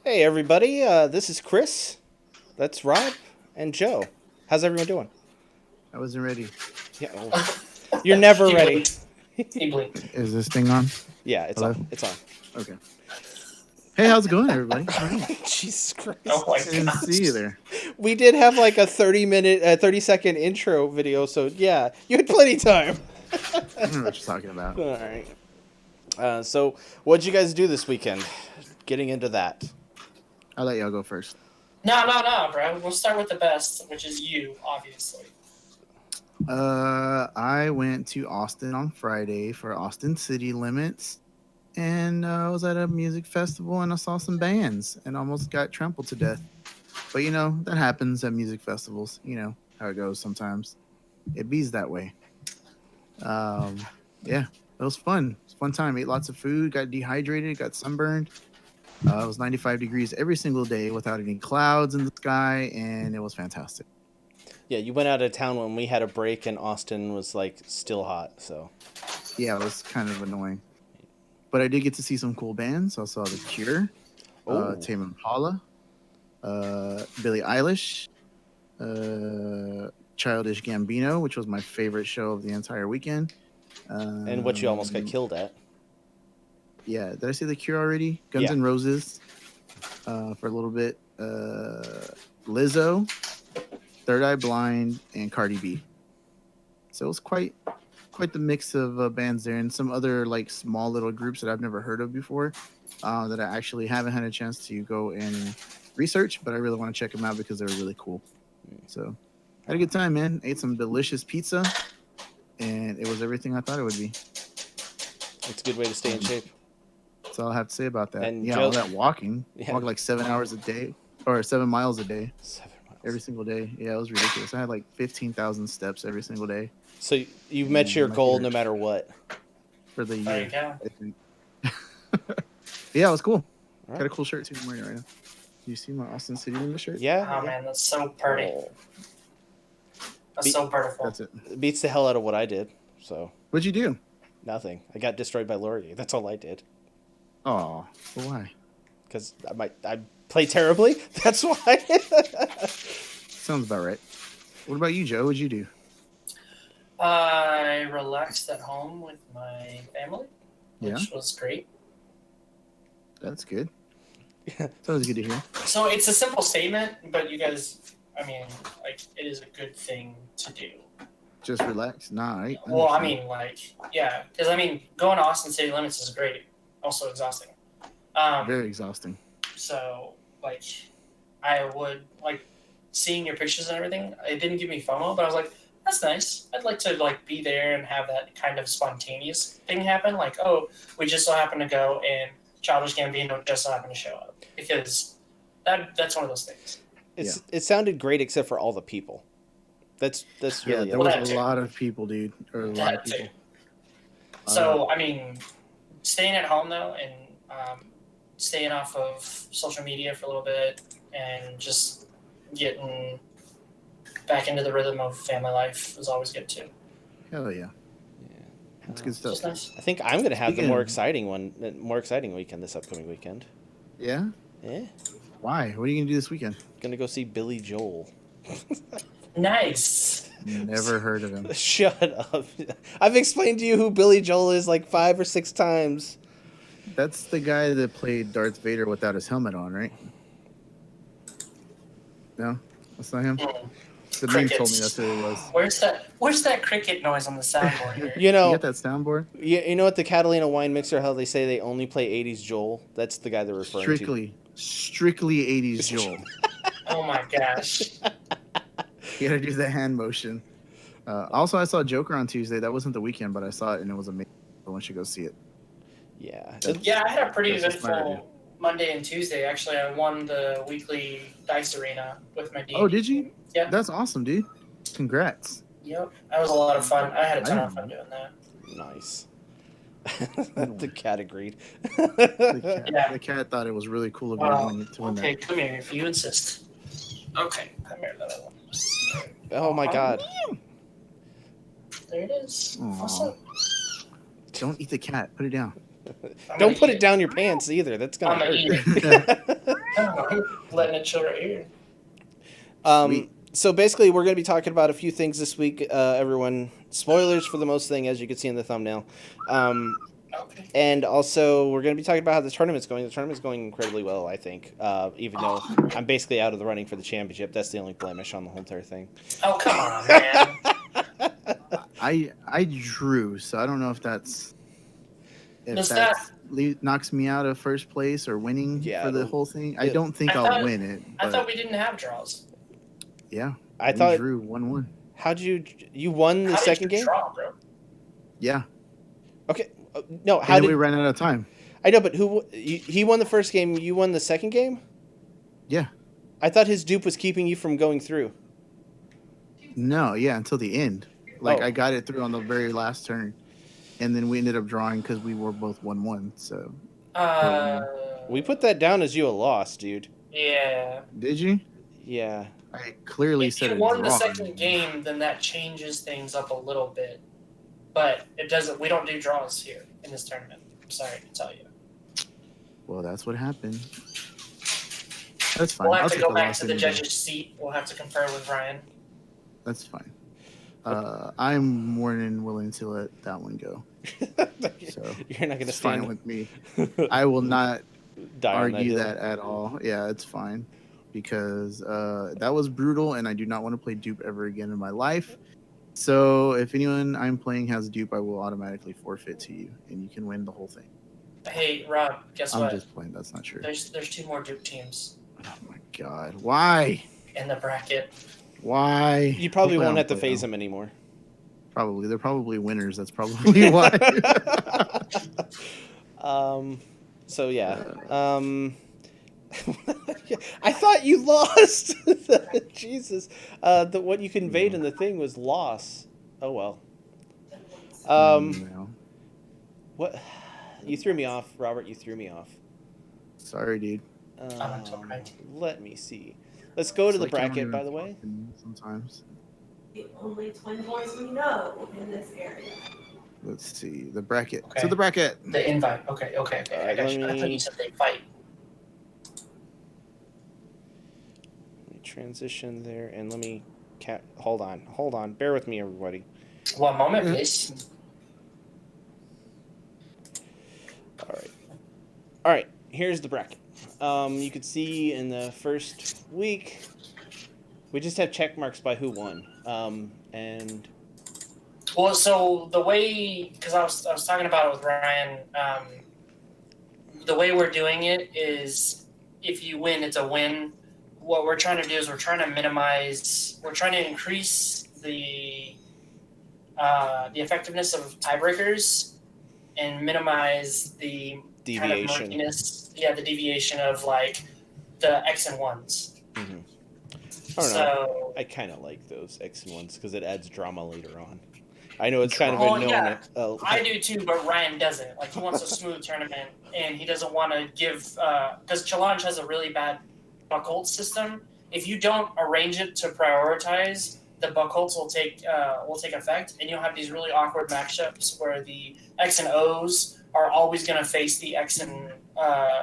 Hey everybody, this is Chris. That's Rob and Joe. How's everyone doing? I wasn't ready. Yeah, you're never He ready. blinked. He blinked. Is this thing on? Yeah, it's Hello? on. It's on. Okay. Hey, how's it going, everybody? How are you? Jesus Christ. Oh my I didn't gosh. see you there. We did have like a 30-second intro video, so yeah, you had plenty of time. I don't know what you're talking about. All right. So, what'd you guys do this weekend? Getting into that. I'll let y'all go first. No, bro. We'll start with the best, which is you, obviously. I went to Austin on Friday for Austin City Limits, and I was at a music festival and I saw some bands and almost got trampled to death. But that happens at music festivals. You know how it goes sometimes. It bees that way. Yeah, it was fun. It was a fun time. Ate lots of food, got dehydrated, got sunburned. It was 95 degrees every single day without any clouds in the sky, and it was fantastic. Yeah, you went out of town when we had a break and Austin was like still hot, so. Yeah, it was kind of annoying. But I did get to see some cool bands. I saw The Cure, Oh. Tame Impala, Billie Eilish, Childish Gambino, which was my favorite show of the entire weekend. And what you almost got killed at. Yeah, did I say The Cure already? Guns N' Roses for a little bit. Lizzo, Third Eye Blind, and Cardi B. So it was quite the mix of bands there, and some other like small little groups that I've never heard of before that I actually haven't had a chance to go and research, but I really want to check them out because they were really cool. So I had a good time, man. Ate some delicious pizza, and it was everything I thought it would be. It's a good way to stay in shape. That's all I have to say about that. And all that walking. Walk like 7 hours a day, or 7 miles a day. 7 miles. Every single day. Yeah, it was ridiculous. I had like 15,000 steps every single day. So you've met your goal no matter what. For the There year. you go. I think. Yeah, it was cool. Right. Got a cool shirt too. I'm wearing it right now. Do you see my Austin City Limits shirt? Yeah. Oh, man, that's so pretty. Oh. That's so beautiful. That's it. It beats the hell out of what I did. So What'd you do? nothing. I got destroyed by Laurier. That's all I did. Oh, why? Because I play terribly. That's why. Sounds about right. What about you, Joe? What'd you do? I relaxed at home with my family, which was great. That's good. Sounds good to hear. So it's a simple statement, but you guys, I mean, like, it is a good thing to do. Just relax. Nah, I Well, I understand. mean, like, yeah, because I mean, going to Austin City Limits is great, also exhausting. Very exhausting. So, like, I would like seeing your pictures and everything. It didn't give me FOMO, but I was like, that's nice. I'd like to like be there and have that kind of spontaneous thing happen. Like, oh, we just so happen to go and Childish Gambino just so happened to show up, because that's one of those things. It sounded great except for all the people. That's really there was a lot of people, dude. Or a lot of people. So I mean, staying at home though, and staying off of social media for a little bit, and just getting back into the rhythm of family life was always good too. Hell yeah. That's good stuff. Just nice. I think I'm gonna have the Speaking more of- exciting weekend this upcoming weekend. Yeah? Yeah. Why? What are you going to do this weekend? Gonna go see Billy Joel. Nice. Never heard of him. Shut up. I've explained to you who Billy Joel is like 5 or 6 times. That's the guy that played Darth Vader without his helmet on, right? No? That's not him? The name told me that's who it was. Where's that cricket noise on the soundboard here? You know, You got that soundboard? you know what the Catalina wine mixer, how they say they only play 80s Joel? That's the guy they're referring to. Strictly 80s Joel. Oh my gosh. You gotta do the hand motion. Also, I saw Joker on Tuesday. That wasn't the weekend, but I saw it and it was amazing. Everyone should go see it. Yeah. Yeah, I had a pretty That's just my review. eventful Monday and Tuesday. Actually, I won the weekly dice arena with my D&D. Oh, did you? Yeah. That's awesome, dude. Congrats. Yep. That was a lot of fun. I had a ton of fun doing that. Nice. The cat agreed. The cat thought it was really cool of you to win okay, that. come here if you insist. Okay, come here, little one. Oh my god. There it is. Aw. What's up? Don't eat the cat. Put it down. Don't put it down your pants either. That's I'm gonna gonna eat hurt. I'm letting it chill right here. Sweet. So basically, we're going to be talking about a few things this week. Everyone, spoilers for the most thing, as you can see in the thumbnail. Okay. And also, we're going to be talking about how the tournament's going. The tournament's going incredibly well, I think. Even though I'm basically out of the running for the championship, that's the only blemish on the whole entire thing. Oh, come on, man. I drew, so I don't know if that's Does that- knocks me out of first place or winning Yeah, for the it'll- whole thing. I don't think I'll win it. I But thought we didn't have draws. yeah, I we thought drew 1-1. how'd you won the How second did you game? draw, bro? Yeah, Okay, no, and how then did we ran out of time. I know? But he won the first game. You won the second game. Yeah, I thought his dupe was keeping you from going through. no, yeah, until the end. Like Oh. I got it through on the very last turn, and then we ended up drawing because we were both 1-1. So We put that down as you a loss, dude. Yeah. did you? Yeah. I clearly If said you a won the draw. second game, then that changes things up a little bit. But it doesn't. We don't do draws here in this tournament. I'm sorry to tell you. Well, that's what happened. That's fine. We'll have I'll to take go the back loss to the any day. judge's seat. We'll have to confer with Ryan. That's fine. I'm more than willing to let that one go. So You're not going to it's fine stand with me. I will not die on argue hill. that at all. Yeah, it's fine because that was brutal, and I do not want to play dupe ever again in my life. So if anyone I'm playing has dupe, I will automatically forfeit to you, and you can win the whole thing. Hey, Rob. Guess I'm what? just playing. That's not true. There's 2 more Duke teams Oh my god, why? in the bracket. Why? You probably Hopefully I won't don't have to play phase them. him anymore. Probably. They're probably winners. That's probably why. So yeah. I thought you lost. Jesus. What you conveyed in the thing was loss. Oh well. No. What? You threw me off, Robert. You threw me off. Sorry, dude. It's all right. Let me see. Let's go to It's the like I don't bracket, even by the way. talk to me Sometimes. The only twin boys we know in this area. Let's see. The bracket. Okay. To the bracket. The invite. Okay. I got you. I thought you said they fight. Let me transition there, and let me hold on. Bear with me, everybody. 1 moment, please. All right. Here's the bracket. You could see in the first week, we just have check marks by who won. And Well, so the way, because I was talking about it with Ryan, the way we're doing it is if you win, it's a win. What we're trying to do is we're trying to increase the effectiveness of tiebreakers and minimize the kind of deviation. murkiness, the deviation of like the X and ones. Mm-hmm. I don't know. I kind of like those X and ones because it adds drama later on. I know it's kind of Well, annoying. yeah. I do too, but Ryan doesn't. Like, he wants a smooth tournament, and he doesn't want to give because Challenge has a really bad buckhold system. If you don't arrange it to prioritize, the buckholds will take effect, and you'll have these really awkward matchups where the X and O's are always going to face the X and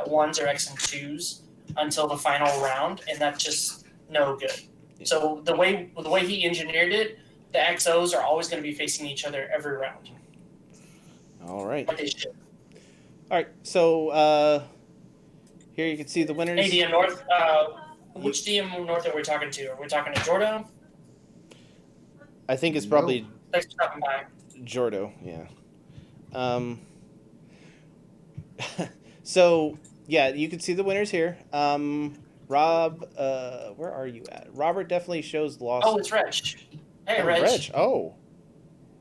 ones or X and twos until the final round, and that's just no good. So the way he engineered it, the XOs are always going to be facing each other every round. All right. Like they should. All right. So here you can see the winners. Hey, DM North. Which DM North are we talking to? Are we talking to Jordo? I think it's probably Thanks for stopping by. Jordo. Yeah. So yeah, you can see the winners here. Rob, where are you at? Robert definitely shows lost. Oh, it's Reg. Hey, Oh, Reg. Oh.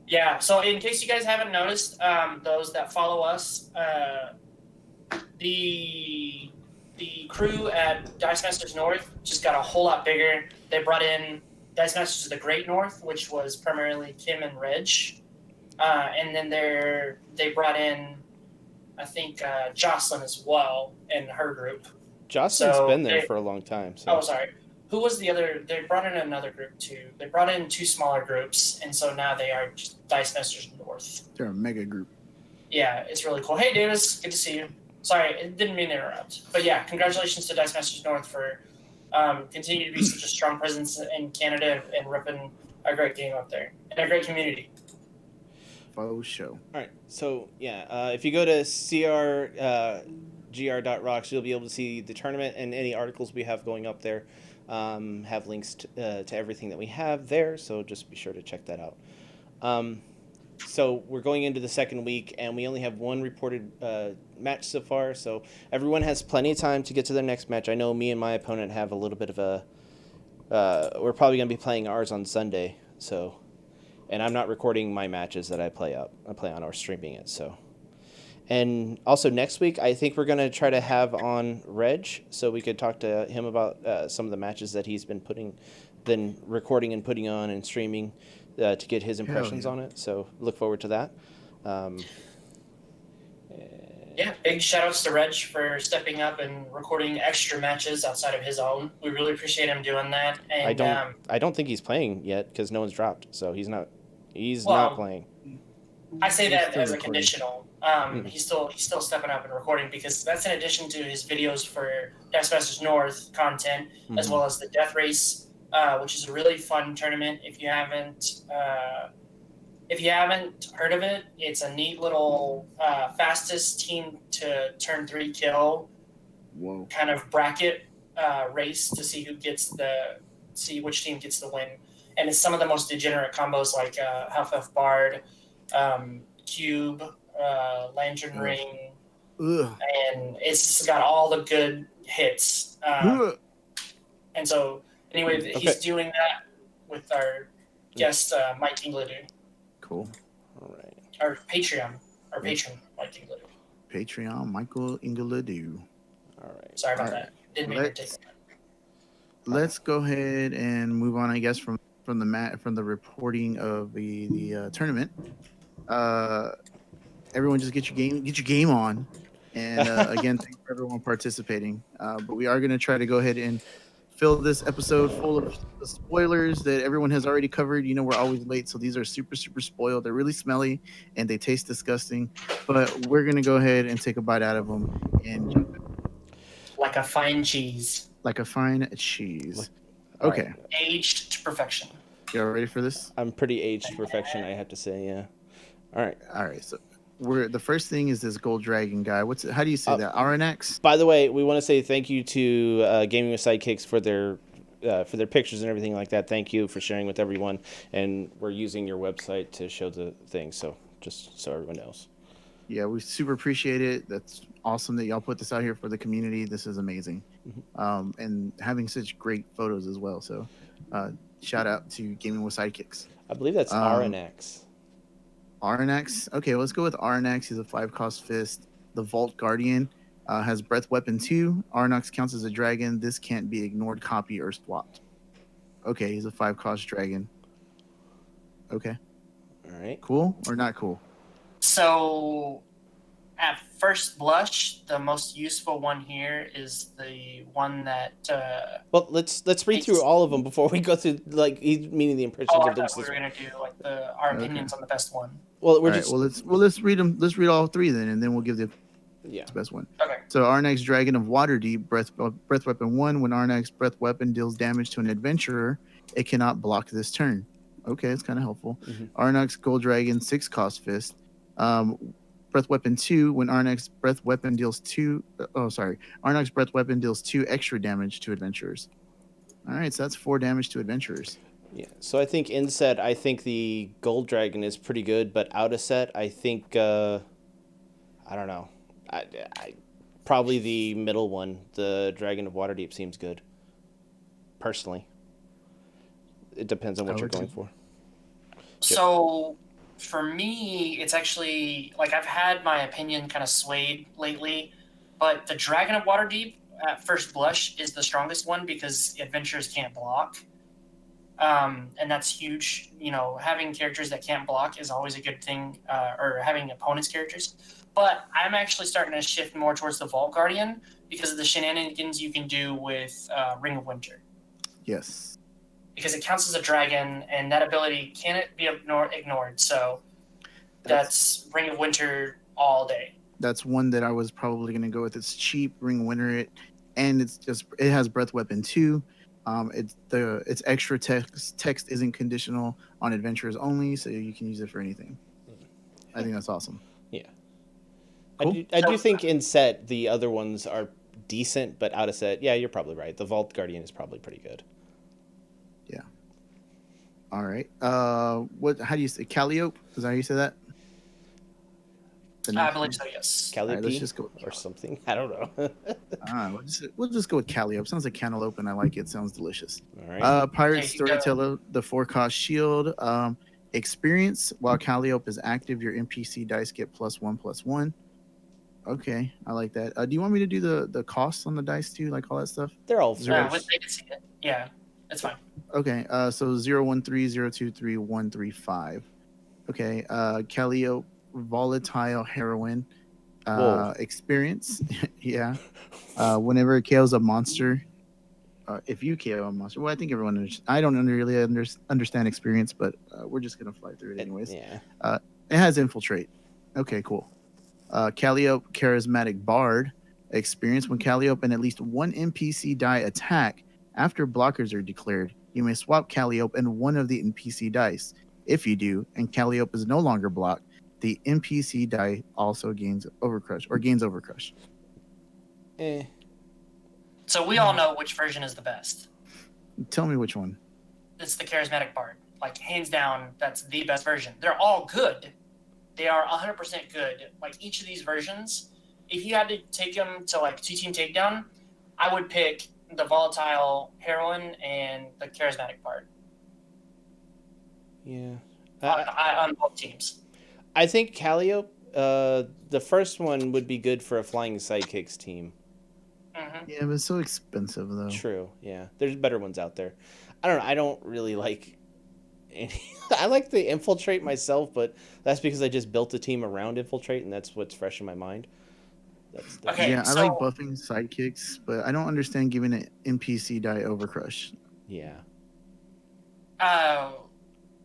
Yeah, so in case you guys haven't noticed, those that follow us, the crew at Dice Masters North just got a whole lot bigger. They brought in Dice Masters of the Great North, which was primarily Kim and Reg. And then they brought in, I think, Jocelyn as well in her group. Jocelyn's been there for a long time. So. Oh, sorry. Who was the other? They brought in another group too. They brought in 2 smaller groups, and so now they are just Dice Masters North. They're a mega group. Yeah, it's really cool. Hey, Davis, good to see you. Sorry, it didn't mean to interrupt. But yeah, congratulations to Dice Masters North for continuing to be such a strong presence in Canada and ripping a great game up there and a great community. Faux show. All right. So yeah, if you go to gr.rocks, you'll be able to see the tournament and any articles we have going up there. Have links to everything that we have there, so just be sure to check that out. So we're going into the second week, and we only have one reported match so far, so everyone has plenty of time to get to their next match. I know me and my opponent have a little bit of a... we're probably going to be playing ours on Sunday, so... And I'm not recording my matches that I play on or streaming it, so... And also next week, I think we're going to try to have on Reg, so we could talk to him about some of the matches that he's been recording and putting on and streaming to get his impressions on it. So look forward to that. Yeah, big shout outs to Reg for stepping up and recording extra matches outside of his own. We really appreciate him doing that. And I don't think he's playing yet because no one's dropped, so he's not playing. I say He's that still as a recording. conditional. He's still stepping up and recording because that's in addition to his videos for Dice Masters North content, as well as the Death Race, which is a really fun tournament. If you haven't heard of it, it's a neat little fastest team to turn 3 kill Whoa. kind of bracket race to see which team gets the win. And it's some of the most degenerate combos like Half Bard, Cube, Lantern Ring, and it's got all the good hits. And so, anyway, he's doing that with our guest, Mike Ingledew. Cool. All right. Our patron, Mike Ingledew. Patreon, Michael Ingledew. All right. Sorry about that. Didn't mean to take that. Let's go ahead and move on, I guess, from the reporting of the tournament. Everyone just get your game on, and again, thanks for everyone participating. But we are going to try to go ahead and fill this episode full of spoilers that everyone has already covered. You know, we're always late, so these are super spoiled. They're really smelly and they taste disgusting, but we're going to go ahead and take a bite out of them and jump in. Like a fine cheese. Like a fine cheese. Okay. Right. Aged to perfection. You all ready for this? I'm pretty aged to perfection, I have to say, yeah. All right. So the first thing is this gold dragon guy. How do you say that? RNX? By the way, we want to say thank you to Gaming with Sidekicks for their pictures and everything like that. Thank you for sharing with everyone, and we're using your website to show the thing. So just so everyone knows. Yeah, we super appreciate it. That's awesome that y'all put this out here for the community. This is amazing, and having such great photos as well. So, shout out to Gaming with Sidekicks. I believe that's RNX. RNX. Okay, let's go with RNX. He's a 5-cost fist. The Vault Guardian has Breath Weapon 2. RNX counts as a dragon. This can't be ignored, copied, or swapped. Okay, he's a 5-cost dragon. Okay. All right. Cool or not cool? So, at first blush, the most useful one here is the one that. Well, let's read through all of them before we go through meaning the impressions I of them. thought we were gonna do our opinions on the best one. Well, let's read them. Let's read all 3 then, and then we'll give the best one. Okay. So Arnex Dragon of Waterdeep, Breath Weapon 1. When Arnex Breath Weapon deals damage to an adventurer, it cannot block this turn. Okay, it's kind of helpful. Arnex Gold Dragon, 6-cost fist. Breath Weapon 2. When Arnex Breath Weapon deals 2. Arnex Breath Weapon deals 2 extra damage to adventurers. All right, so that's 4 damage to adventurers. Yeah. So I think in set, I think the Gold Dragon is pretty good, but out of set, I think I don't know. I probably the middle one, the Dragon of Waterdeep, seems good. Personally, it depends on what you're going for. So, for me, it's actually I've had my opinion kind of swayed lately, but the Dragon of Waterdeep at first blush is the strongest one because adventurers can't block, and that's huge. You know, having characters that can't block is always a good thing, or having opponents' characters. But I'm actually starting to shift more towards the Vault Guardian because of the shenanigans you can do with Ring of Winter. Yes. Because it counts as a dragon, and that ability can't be ignored. So that's Ring of Winter all day. That's one that I was probably gonna go with. It's cheap, ring winner it, and it has breath weapon too. It's extra text. Text isn't conditional on adventurers only, so you can use it for anything. I think that's awesome. Yeah. Cool. I do think in set the other ones are decent, but out of set, yeah, you're probably right. The Vault Guardian is probably pretty good. Yeah. All right. How do you say Calliope? Is that how you say that? I believe so, yes. Calliope All right, let's just go with or Calliope. something. I don't know. We'll just go with Calliope. Sounds like cantaloupe, and I like it. Sounds delicious. All right. Pirate There you go. Storyteller, the 4-cost shield. Experience while Calliope is active, your NPC dice get +1/+1. Okay, I like that. Do you want me to do the costs on the dice too, like all that stuff? They're all Zero. They can see it. Yeah, it's fine. Okay, so 013, 023, 135. Okay, Calliope, volatile heroine. Whoa. Experience. Yeah. Whenever it kills a monster, if you kill a monster, well, I think everyone. I don't really understand experience, but we're just gonna fly through it anyways. Yeah. It has infiltrate. Okay, cool. Calliope, charismatic bard. Experience when Calliope and at least one NPC die attack after blockers are declared. You may swap Calliope and one of the NPC dice. If you do, and Calliope is no longer blocked, the NPC die also gains Overcrush. Eh. So we all know which version is the best. Tell me which one. It's the charismatic bard. Like, hands down, that's the best version. They're all good. They are 100% good. Like, each of these versions, if you had to take them to, like, 2-team takedown, I would pick the volatile heroine and the charismatic bard. Yeah. On both teams. I think Calliope, the first one would be good for a flying sidekicks team. Mm-hmm. Yeah, but it's so expensive though. True. Yeah. There's better ones out there. I don't know. I don't really like any. I like the infiltrate myself, but that's because I just built a team around infiltrate, and that's what's fresh in my mind. Okay, Yeah, so- I like buffing sidekicks, but I don't understand giving an NPC die Overcrush. Yeah.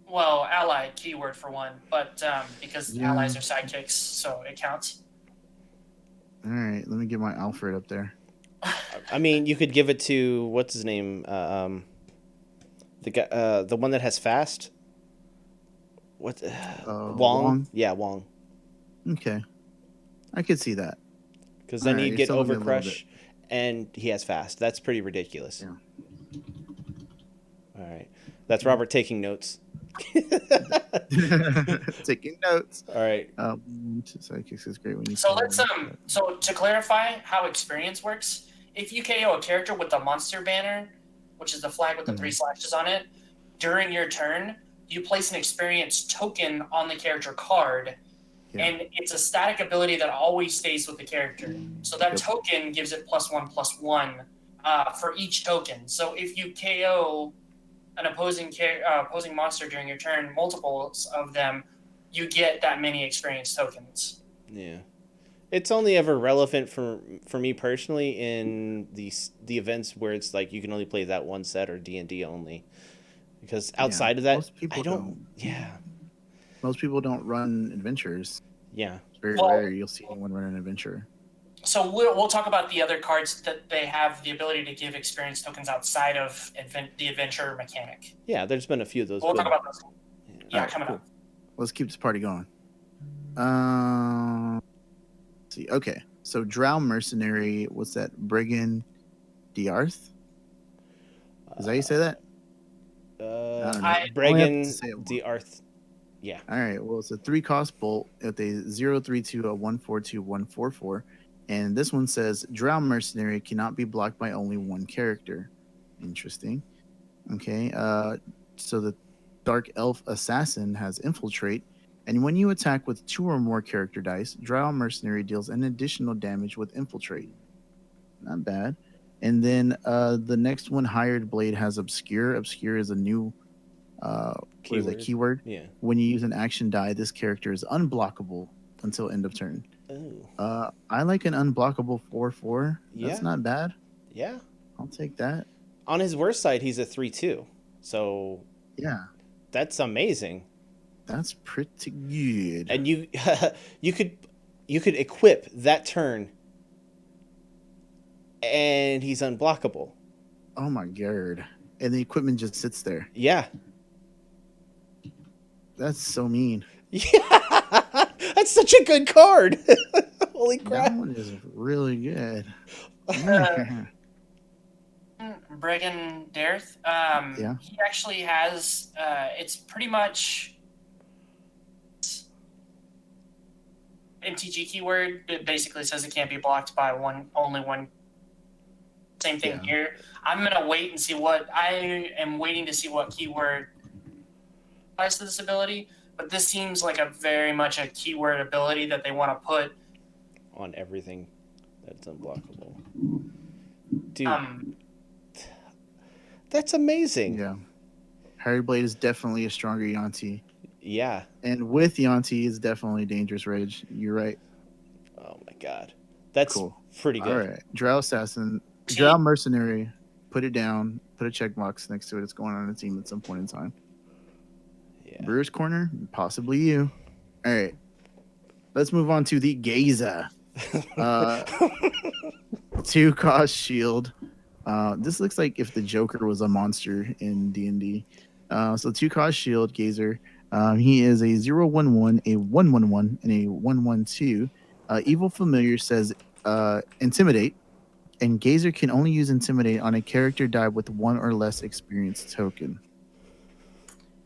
Well, ally keyword for one, but because Yeah. allies are sidekicks, so it counts. All right, let me get my Alfred up there. I mean, you could give it to what's his name, the guy, the one that has fast. What? Wong? Yeah, Wong. Okay, I could see that. Because then Alright, he'd get you're selling me a little Overcrush, and he has fast. That's pretty ridiculous. Yeah. All right, that's Robert taking notes. Taking notes. All right. Sidekicks is great when you. So let's So to clarify how experience works, if you KO a character with the monster banner, which is the flag with the 3 slashes on it, during your turn, you place an experience token on the character card, and it's a static ability that always stays with the character. So that token gives it +1/+1 for each token. So if you KO an opposing monster during your turn, multiples of them, you get that many experience tokens. Yeah. It's only ever relevant for me personally in the events where it's like you can only play that one set or D&D only. Because outside of that, most people I don't. Yeah. Most people don't run adventures. Yeah. It's very rare you'll see anyone run an adventure. So we'll talk about the other cards that they have the ability to give experience tokens outside of the adventure mechanic. Yeah, there's been a few of those. We'll talk about those. Yeah, Alright, coming cool. up. Let's keep this party going. Let's see. Okay, so Drow mercenary. What's that? Brigand Diarth? Is that how you say that? I don't know. Brigand say it once. Diarth. Yeah. All right. Well, it's a 3-cost bolt with a 032, a 142, 144. And this one says Drow mercenary cannot be blocked by only one character. Interesting. Okay. So the dark elf assassin has infiltrate, and when you attack with 2 or more character dice, Drow mercenary deals an additional damage with infiltrate. Not bad. And then the next one, hired blade, has obscure. Obscure is a new keyword. Yeah. When you use an action die, this character is unblockable until end of turn. Oh. I like an unblockable 4/4. That's Yeah. not bad. Yeah. I'll take that. On his worst side, he's a 3/2. So Yeah, that's amazing. that's pretty good. And you could you could equip that turn, and he's unblockable. Oh my god! And the equipment just sits there. Yeah. That's so mean. Yeah. That's such a good card. Holy crap. That one is really good. Bregan Dareth. Yeah. He actually has. It's pretty much MTG keyword. It basically says it can't be blocked by only one. Same thing here. I'm gonna wait and see what I am waiting to see what keyword applies to this ability. But this seems like a very much a keyword ability that they want to put on everything that's unblockable. Dude, that's amazing. Yeah. Harry Blade is definitely a stronger Yuan-Ti. Yeah. And with Yuan-Ti is definitely Dangerous Rage. You're right. Oh my god. That's cool. Pretty good. All right. Drow Assassin. Drow Mercenary. Put it down. Put a checkbox next to it. It's going on a team at some point in time. Yeah. Brewer's Corner. Possibly you. All right. Let's move on to the Gaza. 2-cost shield. This looks like if the Joker was a monster in D&D. So 2-cost shield, Gazer. He is a 0/1/1, a 1/1/1, and a 1/1/2. Evil Familiar says Intimidate, and Gazer can only use Intimidate on a character die with 1 or less experience token.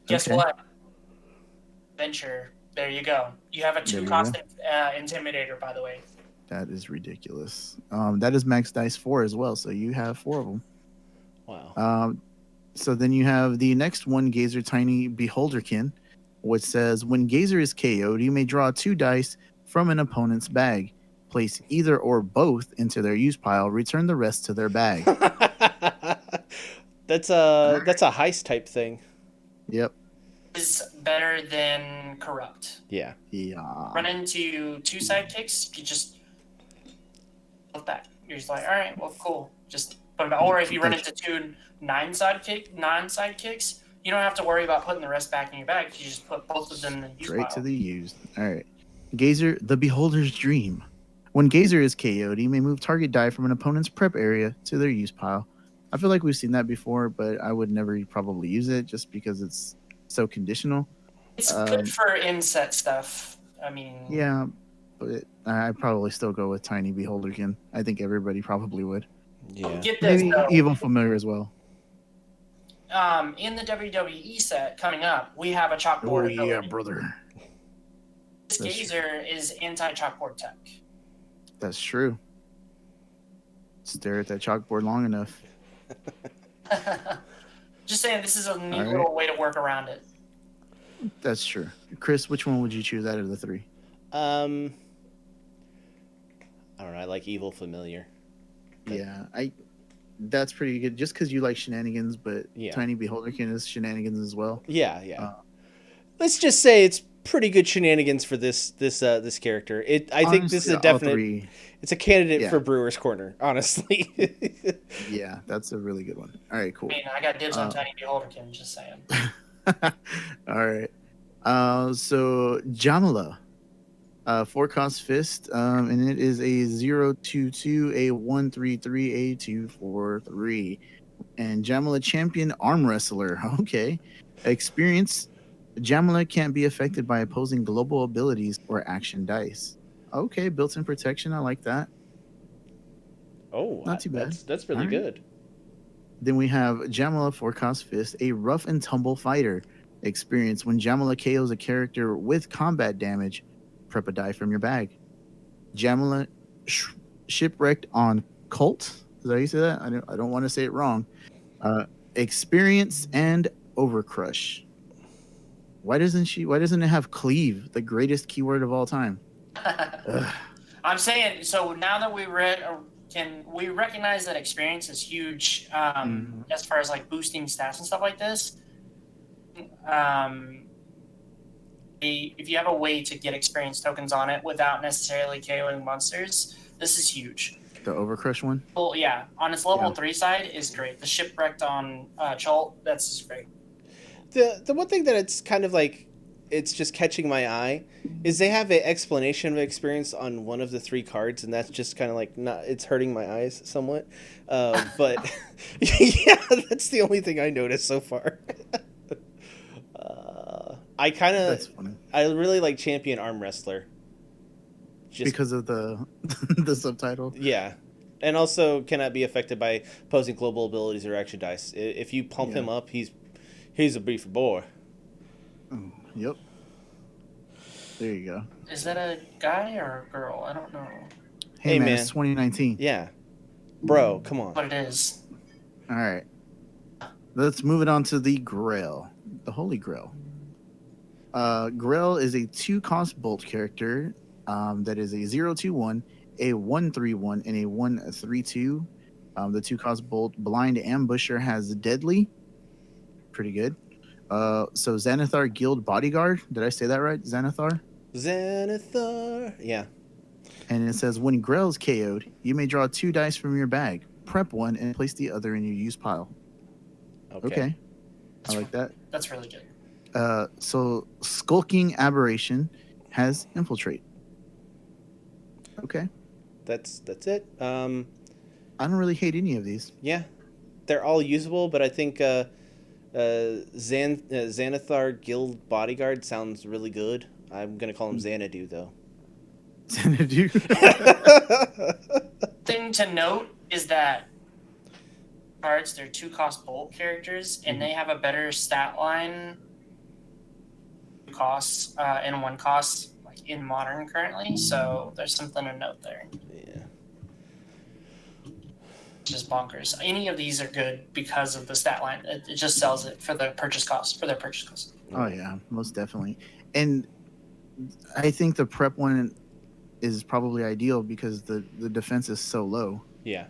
Guess what? Venture. There you go. You have a 2-cost Intimidator, by the way. That is ridiculous. That is max dice 4 as well, so you have 4 of them. Wow. So then you have the next one, Gazer Tiny Beholderkin, which says when Gazer is KO'd, you may draw 2 dice from an opponent's bag. Place either or both into their use pile. Return the rest to their bag. That's a heist type thing. Yep. Is better than Corrupt. Yeah. Run into 2 sidekicks, you just look back. You're just like, all right, well, cool. Just put it back. Or if you run into 2 non-sidekicks, you don't have to worry about putting the rest back in your bag. You just put both of them in the use Straight pile. to the used. All right. Gazer, the Beholder's Dream. When Gazer is KO'd, you may move target die from an opponent's prep area to their use pile. I feel like we've seen that before, but I would never probably use it just because it's so conditional. It's good for inset stuff. I mean... Yeah, but I'd probably still go with Tiny Beholderkin. I think everybody probably would. Yeah. Get this, Maybe though. Evil Familiar as well. In the WWE set coming up, we have a chalkboard ability. Yeah, brother. This Gazer is anti-chalkboard tech. That's true. Stare at that chalkboard long enough. Just saying, this is a neat little way to work around it. That's true. Chris, which one would you choose out of the 3? I don't know. I like Evil Familiar. Yeah, that's pretty good. Just because you like shenanigans, but Yeah. Tiny Beholderkin is shenanigans as well. Yeah. Let's just say it's pretty good shenanigans for this character. I think this is a definite. It's a candidate for Brewer's Corner, honestly. Yeah, that's a really good one. All right, cool. I mean, I got dibs on Tiny Beholderkin, just saying. All right. So Jamala, 4-cost fist, and it is a 0/2/2, a 1/3/3, a 2/4/3, and Jamala champion arm wrestler. Okay, experience. Jamala can't be affected by opposing global abilities or action dice. Okay, built-in protection. I like that. Oh, not too bad. That's really good. Then we have Jamala 4-cost fist, a rough and tumble fighter. Experience when Jamala KOs a character with combat damage, prep a die from your bag. Jamala shipwrecked on Cult. Is that how you say that? I don't want to say it wrong. Experience and Overcrush. Why doesn't it have Cleave, the greatest keyword of all time? I'm saying, so now that we recognize that experience is huge as far as like boosting stats and stuff like this. If you have a way to get experience tokens on it without necessarily KOing monsters, this is huge. The Overcrush one? Well, yeah, on its level 3 side is great. The shipwrecked on Chult, that's just great. The one thing that it's kind of like it's just catching my eye is they have an explanation of experience on one of the 3 cards, and that's just kind of like not. It's hurting my eyes somewhat, but yeah, that's the only thing I noticed so far. That's funny. I really like Champion Arm Wrestler. Just Because of the the subtitle. yeah, and also cannot be affected by opposing global abilities or action dice. If you pump him up, he's a beefy boy. Oh, yep. There you go. Is that a guy or a girl? I don't know. Hey, man, it's 2019. Yeah, bro, come on. What it is. All right. Let's move it on to the Grail, the Holy Grail. Grail is a 2-cost bolt character that is a 0/2/1, a 1/3/1, and a 1/3/2. The 2-cost bolt blind ambusher has deadly. Pretty good. So Xanathar Guild Bodyguard. Did I say that right? Xanathar? Xanathar. Yeah. And it says when Grail is KO'd, you may draw 2 dice from your bag, prep 1, and place the other in your use pile. Okay. I like that. That's really good. So Skulking Aberration has Infiltrate. Okay. That's it. I don't really hate any of these. Yeah, they're all usable, but I think Xanathar Guild Bodyguard sounds really good. I'm gonna call him Xanadu though. Xanadu. Thing to note is that cards, they're 2-cost bolt characters, and they have a better stat line costs and 1 cost like in modern currently. So there's something to note there. Yeah. Just bonkers. Any of these are good because of the stat line. It just sells it for the purchase cost. For their purchase cost. Oh yeah, most definitely. And I think the prep one is probably ideal because the defense is so low. Yeah.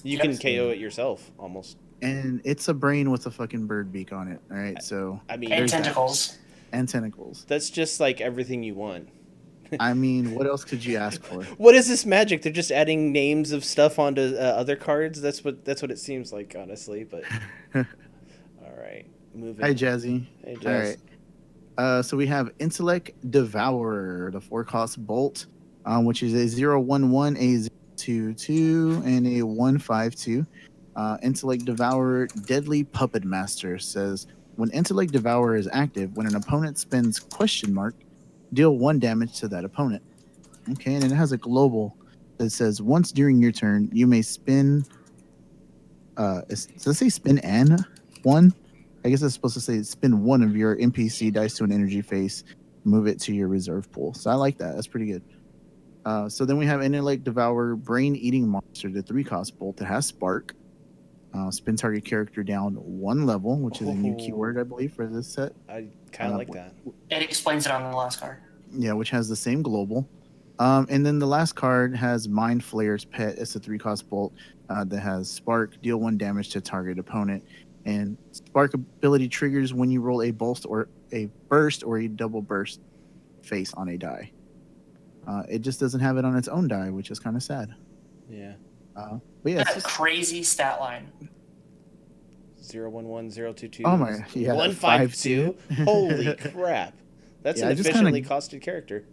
You can KO it yourself almost. And it's a brain with a fucking bird beak on it. All right, so I mean, And tentacles. and tentacles. that's just like everything you want. I mean, what else could you ask for? What is this magic? They're just adding names of stuff onto other cards. That's what it seems like, honestly. But all right, moving. Hi, Jazzy. Hey, All Jazz. right. So we have Intellect Devourer, the 4-cost bolt, which is a 0/1/1, a 0/2/2, and a 1/5/2. Intellect Devourer, Deadly Puppet Master says when Intellect Devourer is active, when an opponent spends ? Deal 1 damage to that opponent. Okay, and it has a global that says once during your turn, you may spin. Does it say spin an 1? I guess it's supposed to say spin 1 of your NPC dice to an energy face, move it to your reserve pool. So I like that. That's pretty good. So then we have Intellect Devourer, Brain Eating Monster, the 3-cost bolt that has Spark. Spin target character down 1 level, which is a new keyword, I believe, for this set. I kind of like that. It explains it on the last card. Yeah, which has the same global. And then the last card has Mind Flayer's Pet. It's a 3-cost bolt that has Spark, deal 1 damage to target opponent. And Spark ability triggers when you roll a burst or a double burst face on a die. It just doesn't have it on its own die, which is kind of sad. Yeah. But yeah, it's That's a just, crazy stat line. 0/1/1, 0/2/2. oh my, yeah, 1/5/2. Holy crap! That's Yeah, an I just efficiently kinda- costed character.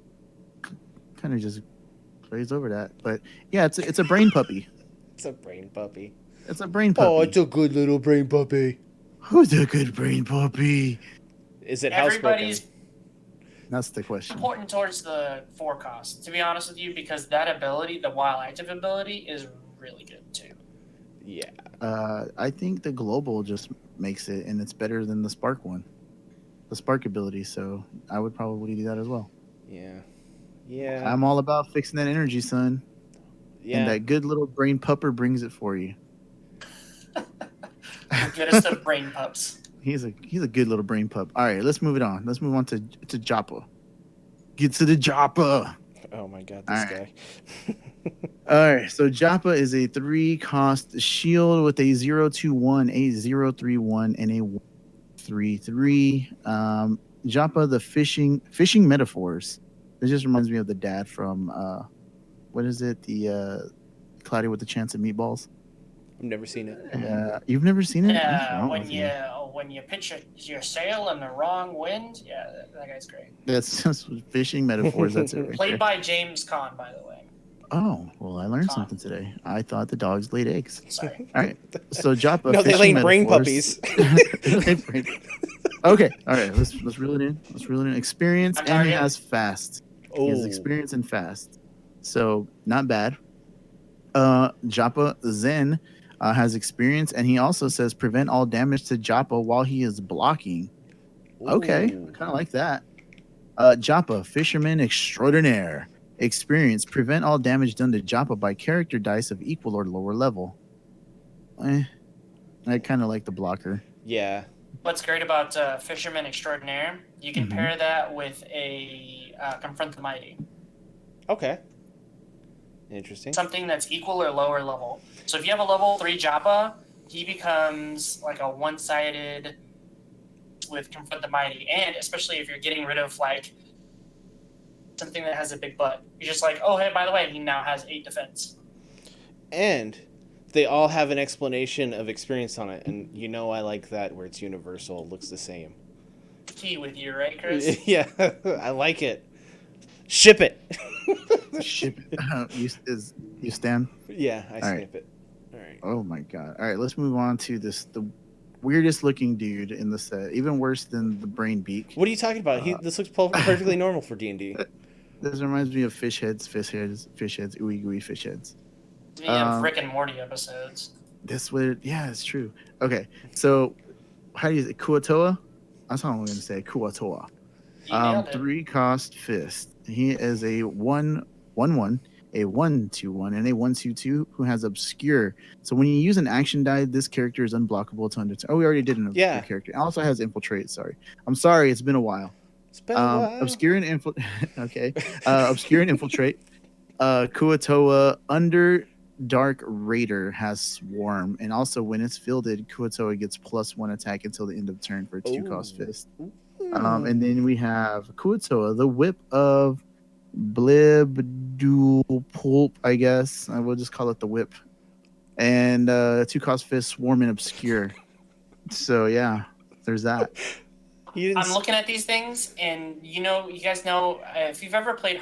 kind of just grazed over that. But yeah, it's a brain puppy. It's a brain puppy. It's a brain puppy. Oh, it's a good little brain puppy. Who's a good brain puppy? Is it Everybody's housebroken? That's the question. important towards the 4 cost, to be honest with you, because that ability, the while active ability, is really good too. Yeah. I think the global just makes it, and it's better than the Spark one, the Spark ability. So I would probably do that as well. Yeah. Yeah. I'm all about fixing that energy, son. Yeah. And that good little brain pupper brings it for you. Get us the brain pups. He's a good little brain pup. All right, let's move it on. Let's move on to Joppa. Get to the Joppa. Oh my god, this All guy. All right, so Joppa is a 3-cost shield with a 0/2/1, a 0/3/1, and a 1/3/3. Joppa, the fishing metaphors. This just reminds me of the dad from what is it? The Cloudy with a Chance of Meatballs. I've never seen it. You've never seen it? Yeah, What's wrong when with you? when you pitch your sail in the wrong wind. Yeah, that guy's great. That's just fishing metaphors. That's it right Played there. by James Caan, by the way. Oh, well, I learned Con. something today. I thought the dogs laid eggs. Sorry. All right. So Joppa. No, they fishing lay brain metaphors. puppies. Okay. All right. Let's reel it in. Let's reel it in. Experience, On and he target. has fast. He has Oh. experience and fast. So not bad. Joppa Zen has experience, and he also says prevent all damage to Joppa while he is blocking. Okay, Ooh. kind of like that. Joppa, fisherman extraordinaire. Experience, prevent all damage done to Joppa by character dice of equal or lower level. I kind of like the blocker. Yeah. What's great about Fisherman Extraordinaire, you can Mhm. pair that with a Confront the Mighty. Okay. Interesting. Something that's equal or lower level. So if you have a level 3 Joppa, he becomes like a one-sided with Confront the Mighty. And especially if you're getting rid of like something that has a big butt. You're just like, oh, hey, by the way, he now has 8 defense. And they all have an explanation of experience on it, and you know I like that where it's universal, looks the same. Key with you, right, Chris? Yeah, I like it. Ship it. Ship it. You stand? Yeah, I All right. snip it. All right. Oh my god. All right, let's move on to the weirdest looking dude in the set. Even worse than the brain beak. What are you talking about? This looks perfectly normal for D&D. This reminds me of fish heads, ooey gooey fish heads. We have Rick and Morty episodes. This would, yeah, it's true. Okay, so how do you say Kuatoa? That's how I'm going to say Kuatoa. You nailed it. 3 cost fist. He is a 1/1, a 1/2/1, and a 1/2/2 who has obscure. So when you use an action die, this character is unblockable to under. Oh, we already did an obscure character. It also has infiltrate. Sorry, I'm sorry. It's been a while. It's been a while. Obscure and infiltrate. Okay, obscure and infiltrate. Kuatoa under Dark Raider has Swarm, and also when it's fielded, Kuatoa gets +1 attack until the end of turn for 2 cost fist. And then we have Kuatoa, the Whip of Blibdul Pulp, I guess. I will just call it the Whip. And 2 cost fist, Swarm, and Obscure. So yeah, there's that. I'm looking at these things, and you guys know if you've ever played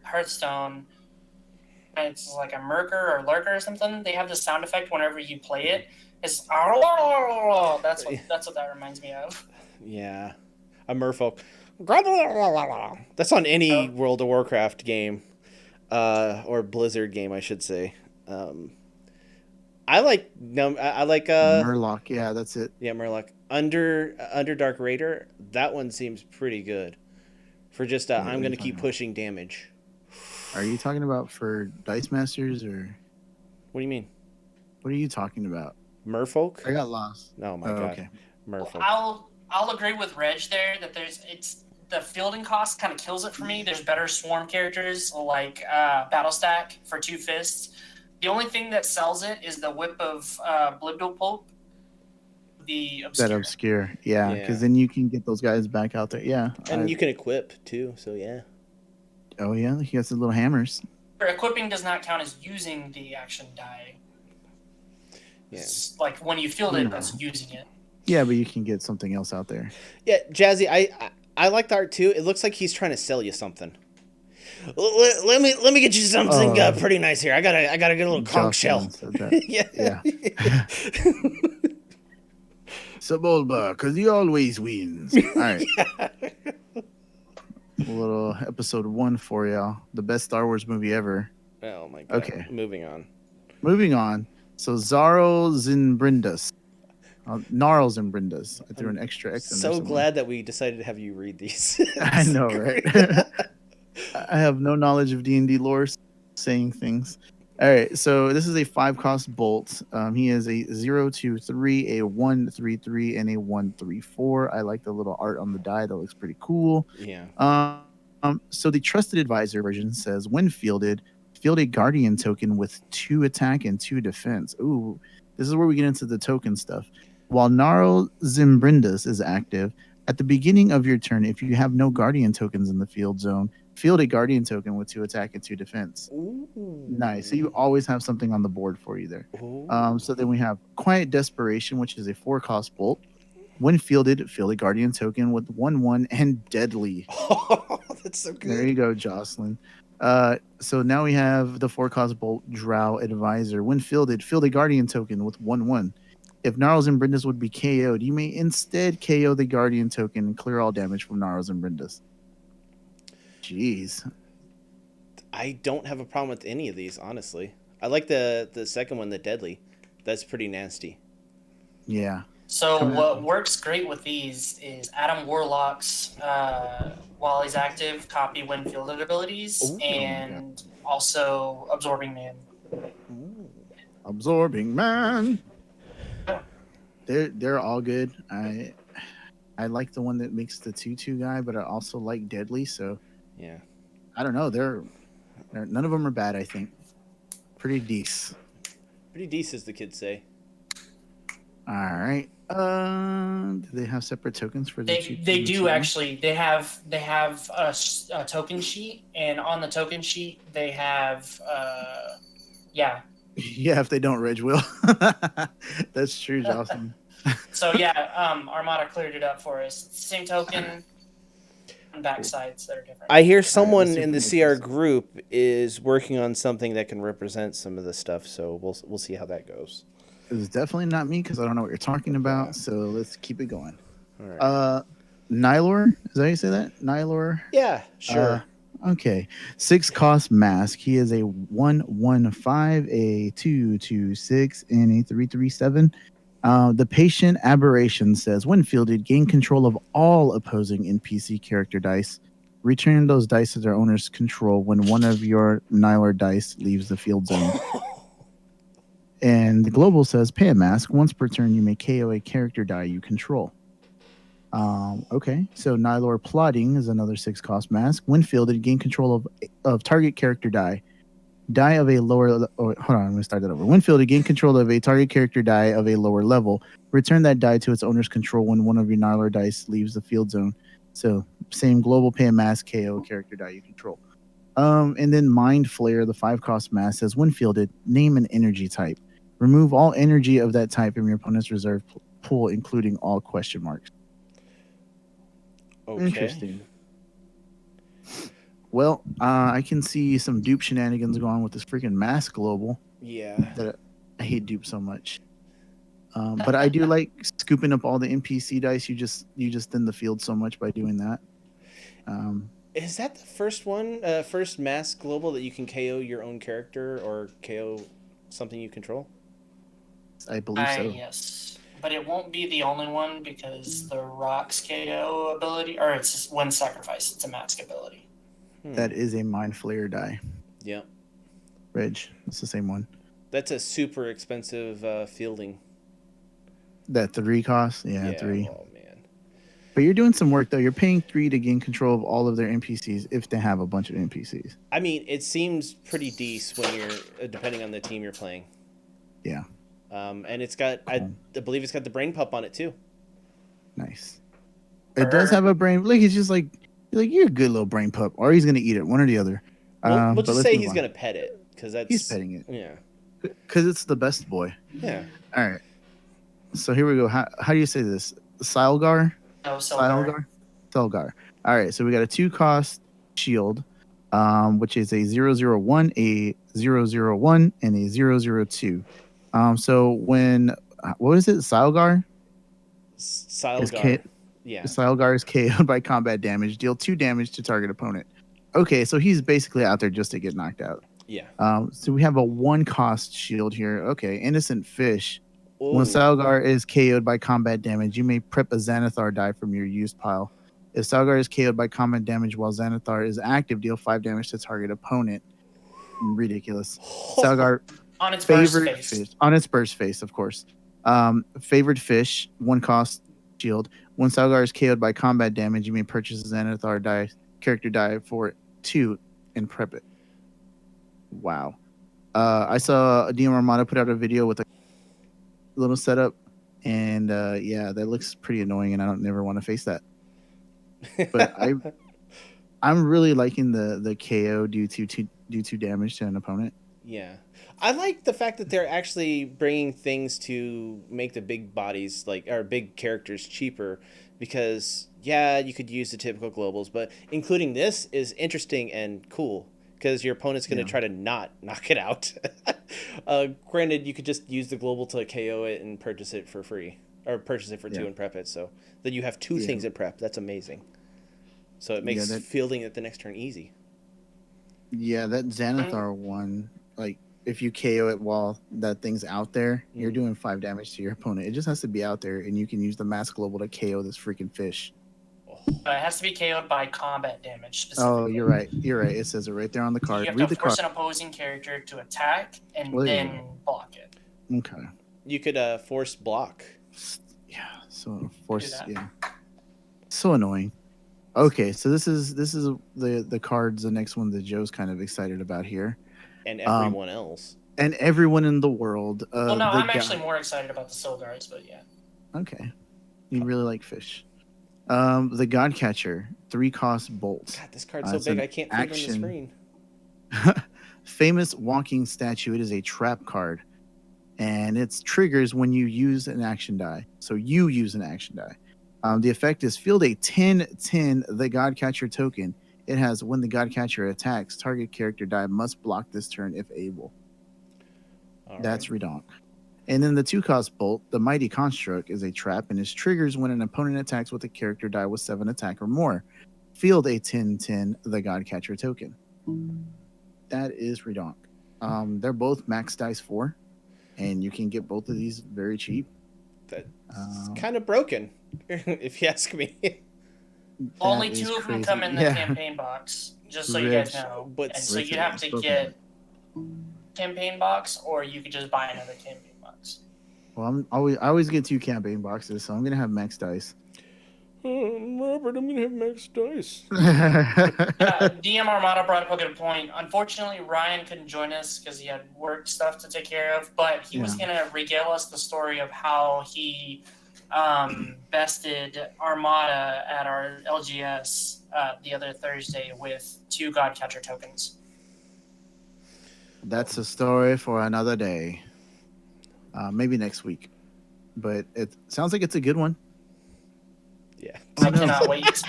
Hearthstone, and it's like a Merker or Lurker or something, they have the sound effect whenever you play it. It's that's what that reminds me of. Yeah, a merfolk. That's on any World of Warcraft game, or Blizzard game, I should say. I like Murloc. Yeah, that's it. Yeah, Murloc. Under Dark Raider, that one seems pretty good. For just I'm gonna keep pushing damage. Are you talking about for Dice Masters or? What do you mean? What are you talking about? Merfolk? I got lost. Oh my god. Okay. Merfolk. I'll agree with Reg there that the fielding cost kind of kills it for me. There's better swarm characters like Battlestack for 2 fists. The only thing that sells it is the Whip of Blibdul Pulp. The obscure. That obscure, yeah, because then you can get those guys back out there, yeah. And you can equip too, so yeah. Oh yeah, he has the little hammers. Equipping does not count as using the action die. Yeah. It's like when you field it, that's using it. Yeah, but you can get something else out there. Yeah, Jazzy, I like the art too. It looks like he's trying to sell you something. Let me get you something pretty nice here. I gotta get a little conch shell. Yeah. Sebulba, because he always wins. All right. A little episode 1 for y'all. The best Star Wars movie ever. Oh my god. Okay. Moving on. So Xaro Zinbrindas. Gnarl Zinbrindas. I threw an extra X in there. So glad that we decided to have you read these. I know, right? I have no knowledge of D&D lore, saying things. All right, so this is a 5-cost bolt. He is a 0/2/3, a 1/3/3, and a 1/3/4. I like the little art on the die. That looks pretty cool. Yeah. So the Trusted Advisor version says, when fielded, field a Guardian token with 2 attack and 2 defense. Ooh, this is where we get into the token stuff. While Gnarl Zinbrindas is active, at the beginning of your turn, if you have no Guardian tokens in the field zone, field a Guardian token with 2 attack and 2 defense. Ooh. Nice. So you always have something on the board for you there. So then we have Quiet Desperation, which is a 4-cost bolt. When fielded, field a guardian token with 1/1 and deadly. Oh, that's so good. There you go, Jocelyn. So now we have the 4-cost bolt Drow Advisor. When fielded, field a guardian token with 1/1. If Gnarls and Brindas would be KO'd, you may instead KO the guardian token and clear all damage from Gnarls and Brindas. Jeez. I don't have a problem with any of these, honestly. I like the second one, the deadly. That's pretty nasty. Yeah. So Coming what up. works great with these is Adam Warlock's, while he's active, copy when fielded abilities, Ooh. and also Absorbing Man. Ooh. Absorbing Man. They're all good. I like the one that makes the 2/2 guy, but I also like deadly. So Yeah. I don't know. They're none of them are bad. I think pretty decent. Pretty decent, as the kids say. All right. Do they have separate tokens for the They do actually. They have a token sheet, and on the token sheet they have yeah. Yeah, if they don't, Reg will. That's true, Jocelyn. So yeah, Armada cleared it up for us. It's the same token, and backsides that are different. I hear someone let's see if in we the can make CR this. group is working on something that can represent some of the stuff, so we'll see how that goes. It's definitely not me because I don't know what you're talking about. Yeah. So let's keep it going. All right. Nylor, is that how you say that? Nylor. Yeah, sure. Okay. 6-cost mask. He is a 1/1/5, a 2/2/6, and a 3/3/7. The patient aberration says when fielded, gain control of all opposing NPC character dice. Return those dice to their owner's control when one of your Nylor dice leaves the field zone. And the global says pay a mask. Once per turn, you may KO a character die you control. Okay, so Nylor Plotting is another 6-cost mask. When fielded, gain control of target character die. Die of a lower. Oh, hold on, I'm gonna start that over. When fielded, gain control of a target character die of a lower level. Return that die to its owner's control when one of your Nylor dice leaves the field zone. So same global pay a mask KO character die you control. And then Mind Flare, the 5-cost mask, says when fielded, name an energy type. Remove all energy of that type from your opponent's reserve pool, including all question marks. Okay. Interesting. Well, I can see some dupe shenanigans going on with this freaking mask global. Yeah. That I hate dupe so much. But I do like scooping up all the NPC dice. You just thin the field so much by doing that. Is that the first one, first mass global that you can KO your own character or KO something you control? I believe so. Yes, but it won't be the only one because the Rock's KO ability, or it's when sacrifice, it's a mask ability. That is a Mind Flayer die. Yep. Reg, it's the same one. That's a super expensive fielding. That 3 cost? Yeah, 3. Oh, man. But you're doing some work, though. You're paying 3 to gain control of all of their NPCs if they have a bunch of NPCs. I mean, it seems pretty decent when you're, depending on the team you're playing. Yeah. And it's got, I believe it's got the brain pup on it, too. Nice. It does have a brain. Like, he's just like, you're a good little brain pup. Or he's going to eat it, one or the other. We'll just say he's going to pet it. Because that's... He's petting it. Yeah. Because it's the best boy. Yeah. All right. So here we go. How do you say this? Sylgar? Oh, Sylgar. Sylgar. All right. So we got a 2-cost shield, which is a 001, a 001, and a 002. So when what is it? Sylgar? Sylgar. Yeah. Sylgar is KO'd by combat damage. Deal 2 damage to target opponent. Okay, so he's basically out there just to get knocked out. Yeah. So we have a 1-cost shield here. Okay, Innocent Fish. Ooh. When Sylgar is KO'd by combat damage, you may prep a Xanathar die from your used pile. If Sylgar is KO'd by combat damage while Xanathar is active, deal 5 damage to target opponent. Ridiculous. Sylgar on its burst face. Fish. On its burst face, of course. Favored fish, 1-cost shield. When Sylgar is KO'd by combat damage, you may purchase a Xanathar die, character die for 2 and prep it. Wow. I saw DM Armada put out a video with a little setup, and yeah, that looks pretty annoying, and I don't never want to face that. But I'm really liking the KO due to damage to an opponent. Yeah. I like the fact that they're actually bringing things to make the big bodies, like, or big characters cheaper, because, yeah, you could use the typical globals, but including this is interesting and cool, because your opponent's going to Yeah. try to not knock it out. Granted, you could just use the global to KO it and purchase it for free, or purchase it for 2 Yeah. and prep it, so then you have 2 Yeah. things in prep. That's amazing. So it makes that- fielding it the next turn easy. Yeah, that Xanathar one, like if you KO it while that thing's out there, you're doing 5 damage to your opponent. It just has to be out there, and you can use the mass global to KO this freaking fish. It has to be KO'd by combat damage. Oh, Specifically. you're right. You're right. It says it right there on the So card. you have Read to the force card. an opposing character to attack and Well, there you then block it. Okay. You could force block. Yeah. So force. that. Yeah. So annoying. Okay, so this is the cards. The next one that Joe's kind of excited about here, And everyone else. and everyone in the world. Well, no, the I'm guy- actually more excited about the Sylgards, but yeah. Okay. You really like fish. The Godcatcher, 3-cost bolt. God, this card's so it's big an I can't fit it on the action. screen. Famous walking statue. It is a trap card, and it triggers when you use an action die. So you use an action die. The effect is field a 10/10 the Godcatcher token. It has when the Godcatcher attacks, target character die must block this turn if able. All That's right. redonk. And then the 2-cost bolt, the Mighty Construct, is a trap and is triggers when an opponent attacks with a character die with 7 attack or more. Field a 10/10 the Godcatcher token. That is redonk. They're both max dice 4, and you can get both of these very cheap. That's Um, kind of broken, if you ask me. Only that is 2 of them crazy. come in the Yeah. campaign box, just so you guys Rich. know. But- And so Rich you'd have to broken. get campaign box, or you could just buy another campaign box. Well, I always get 2 campaign boxes, so I'm gonna have max dice. Robert, I'm gonna have max dice. DM Armada brought up a good point. Unfortunately, Ryan couldn't join us because he had work stuff to take care of, but he was going to regale us the story of how he bested Armada at our LGS the other Thursday with 2 Godcatcher tokens. That's a story for another day. Maybe next week. But it sounds like it's a good one. Yeah. I cannot wait.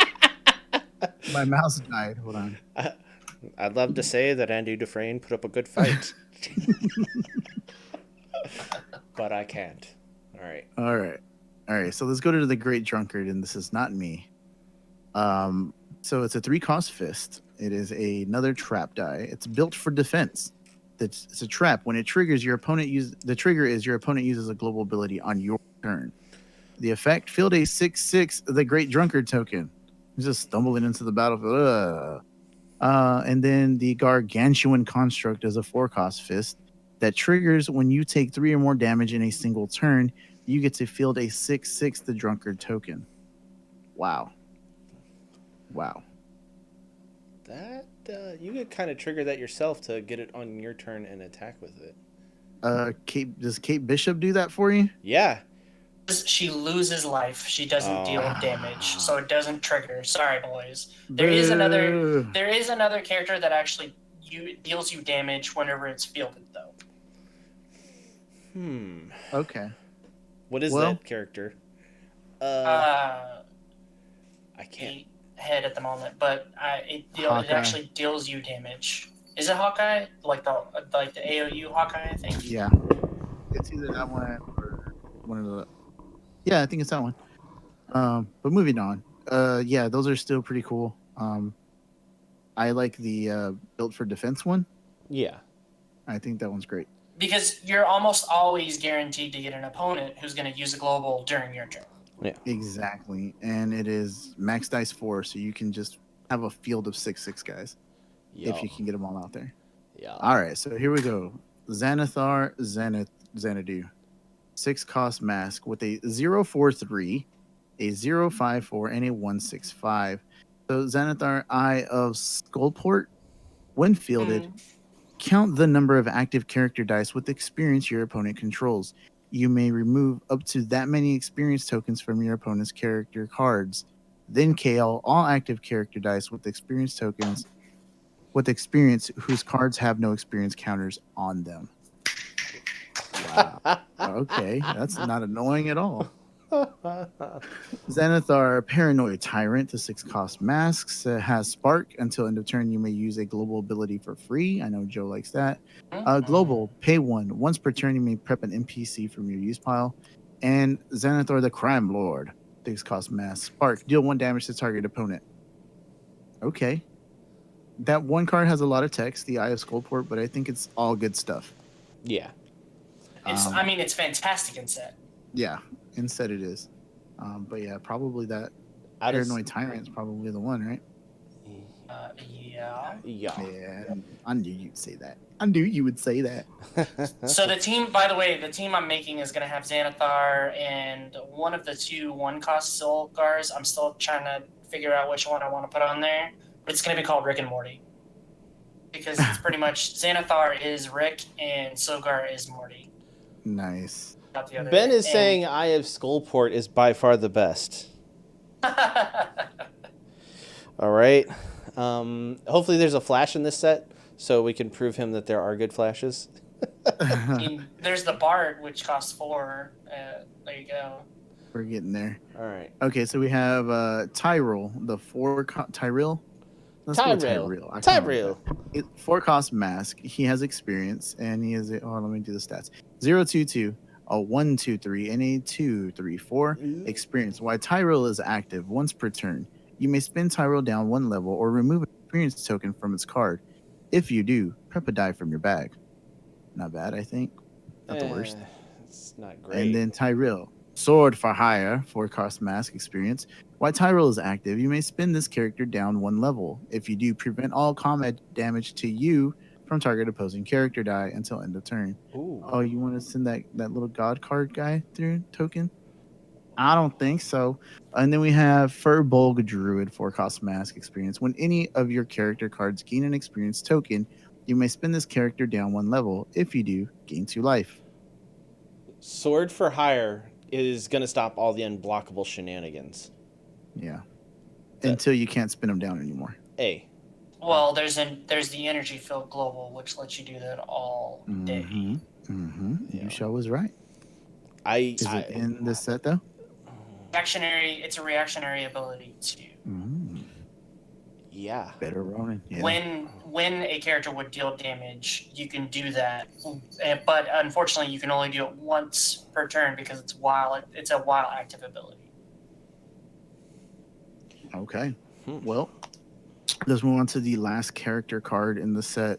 My mouse died. Hold on. I'd love to say that Andy Dufresne put up a good fight. But I can't. All right. All right. So let's go to the Great Drunkard, and this is not me. So it's a 3-cost fist. It is another trap die. It's built for defense. It's a trap. When it triggers, the trigger is your opponent uses a global ability on your turn. The effect, field a 6/6 the Great Drunkard token. He's just stumbling into the battlefield. And then the Gargantuan Construct is a 4-cost fist that triggers when you take 3 or more damage in a single turn. You get to field a 6/6 the Drunkard token. Wow. That you could kind of trigger that yourself to get it on your turn and attack with it. Does Kate Bishop do that for you? Yeah. She loses life. She doesn't deal damage, so it doesn't trigger. Sorry, boys. There is another character that actually deals you damage whenever it's fielded, though. Okay. What is Well- that character? I can't. Head at the moment, but it Hawkeye. actually deals you damage. Is it Hawkeye? Like the AOU Hawkeye, I think. Yeah. It's either that one or one of the. Yeah, I think it's that one. But moving on. Yeah, those are still pretty cool. I like the built for defense one. Yeah. I think that one's great. Because you're almost always guaranteed to get an opponent who's going to use a global during your turn. Yeah. Exactly. And it is max dice 4, so you can just have a field of 6/6 guys if you can get them all out there. Yeah. All right, so here we go. Xanathar, Xanadu. 6-cost mask with a 0/4/3, a 0/5/4, and a 1/6/5. So Xanathar, Eye of Skullport. When fielded, count the number of active character dice with experience your opponent controls. You may remove up to that many experience tokens from your opponent's character cards. Then KO all active character dice with experience tokens with experience whose cards have no experience counters on them. Wow. Okay, that's not annoying at all. Zennith are Paranoid Tyrant, the 6-cost masks. Has Spark. Until end of turn, you may use a global ability for free. I know Joe likes that. Global, pay 1. Once per turn, you may prep an NPC from your use pile. And Zennith are the Crime Lord, 6-cost mask. Spark, deal 1 damage to target opponent. Okay. That one card has a lot of text, the Eye of Skullport, but I think it's all good stuff. Yeah. It's fantastic in set. Yeah, instead it is. But yeah, probably that Paranoid Tyrant is probably the one, right? Yeah. Yeah, I knew you'd say that. I knew you would say that. So the team, by the way, the team I'm making is going to have Xanathar and one of the 2 1-cost Sylgards. I'm still trying to figure out which one I want to put on there. But it's going to be called Rick and Morty. Because it's pretty much Xanathar is Rick and Sylgar is Morty. Nice. Ben is saying Eye of Skullport is by far the best. All right. Hopefully there's a flash in this set, so we can prove him that there are good flashes. There's the Bard, which costs 4. There you go. We're getting there. All right. Okay, so we have Tyrell, the 4 Tyrell. Tyrell. 4-cost mask. He has experience, and he is let me do the stats. 0-2-2, a 1-2-3, and a 2-3-4 experience. While Tyrell is active once per turn, you may spin Tyrell down 1 level or remove an experience token from its card. If you do, prep a die from your bag. Not bad, I think. Not the worst. It's not great. And then Tyrell, Sword for Hire, 4-cost mask experience. While Tyrell is active, you may spin this character down 1 level. If you do, prevent all combat damage to you from target opposing character die until end of turn. Ooh. Oh, you want to send that little god card guy through token? I don't think so. And then we have Furbolg Druid, 4-cost mask experience. When any of your character cards gain an experience token, you may spin this character down 1 level. If you do, gain 2 life. Sword for Hire is going to stop all the unblockable shenanigans. Yeah. Until you can't spin them down anymore. Well, there's the energy field global, which lets you do that all day. Yeah. Yusha was right. Is it in this set though? It's a reactionary ability too. Yeah. Better Ronin. Yeah. When a character would deal damage, you can do that, but unfortunately, you can only do it once per turn because it's a while active ability. Okay. Well, let's move on to the last character card in the set,